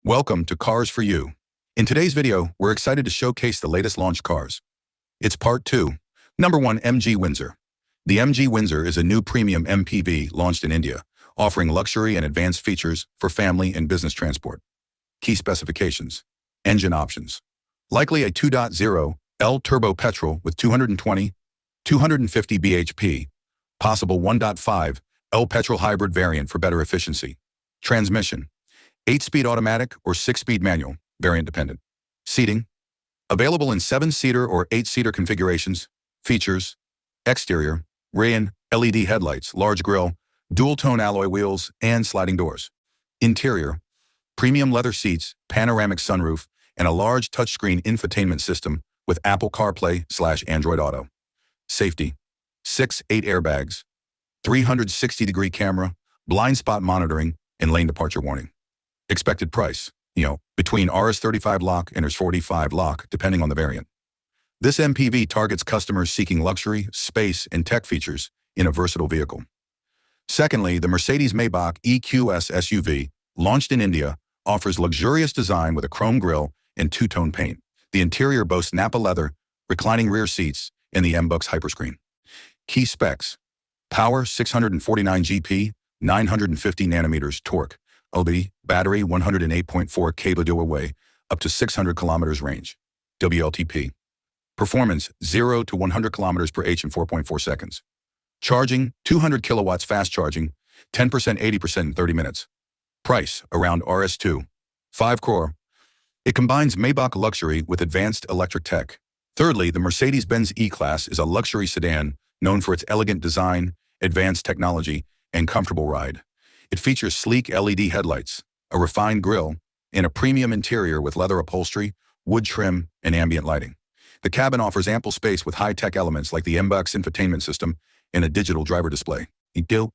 Welcome to Cars for You. In today's video, we're excited to showcase the latest launch cars. It's part 2. Number 1, MG Windsor. The MG Windsor is a new premium MPV launched in India, offering luxury and advanced features for family and business transport. Key specifications. Engine options. Likely a 2.0 L turbo petrol with 220, 250 bhp. Possible 1.5 L petrol-hybrid variant for better efficiency. Transmission. 8-speed automatic or 6-speed manual, variant dependent. Seating. Available in 7-seater or 8-seater configurations. Features. Exterior. Rain, LED headlights, large grille, dual-tone alloy wheels, and sliding doors. Interior. Premium leather seats, panoramic sunroof, and a large touchscreen infotainment system with Apple CarPlay/Android Auto. Safety. 6 8 airbags. 360-degree camera, blind spot monitoring, and lane departure warning. Expected price, between Rs35 lakh and Rs45 lakh, depending on the variant. This MPV targets customers seeking luxury, space, and tech features in a versatile vehicle. Secondly, the Mercedes-Maybach EQS SUV, launched in India, offers luxurious design with a chrome grille and two-tone paint. The interior boasts Nappa leather, reclining rear seats, and the MBUX Hyperscreen. Key specs. Power 649 GP, 950 nanometers torque. LB, battery 108.4 kWh, up to 600 kilometers range. WLTP. Performance 0 to 100 kilometers per H in 4.4 seconds. Charging 200 kilowatts fast charging, 10% 80% in 30 minutes. Price around Rs2. 5 crore. It combines Maybach luxury with advanced electric tech. Thirdly, the Mercedes-Benz E Class is a luxury sedan known for its elegant design, advanced technology, and comfortable ride. It features sleek LED headlights, a refined grille, and a premium interior with leather upholstery, wood trim, and ambient lighting. The cabin offers ample space with high-tech elements like the MBUX infotainment system and a digital driver display.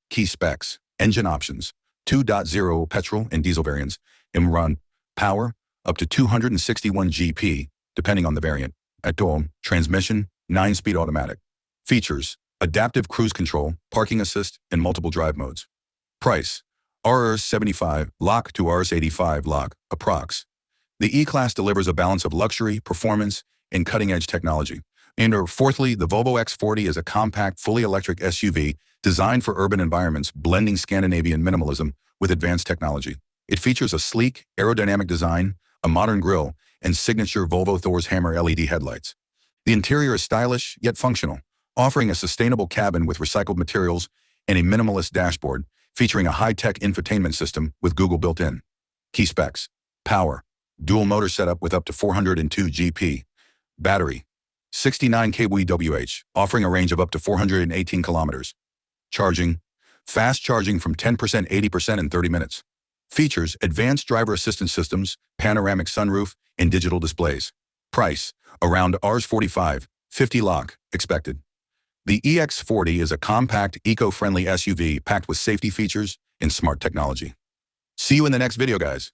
Key specs. Engine options. 2.0 petrol and diesel variants. Run. Power up to 261 GP, depending on the variant. Dual transmission, 9-speed automatic. Features. Adaptive cruise control, parking assist, and multiple drive modes. Price. Rs75 lakh to Rs85 lakh, approx. The E Class delivers a balance of luxury, performance, and cutting-edge technology. And fourthly, the Volvo X40 is a compact, fully electric SUV designed for urban environments, blending Scandinavian minimalism with advanced technology. It features a sleek, aerodynamic design, a modern grille, and signature Volvo Thor's Hammer LED headlights. The interior is stylish, yet functional, offering a sustainable cabin with recycled materials and a minimalist dashboard, featuring a high-tech infotainment system with Google built-in. Key specs. Power. Dual motor setup with up to 402 GP. Battery. 69 kWh, offering a range of up to 418 kilometers. Charging. Fast charging from 10% 80% in 30 minutes. Features. Advanced driver assistance systems, panoramic sunroof, and digital displays. Price. Around Rs45, 50 lakh, expected. The EX40 is a compact, eco-friendly SUV packed with safety features and smart technology. See you in the next video, guys.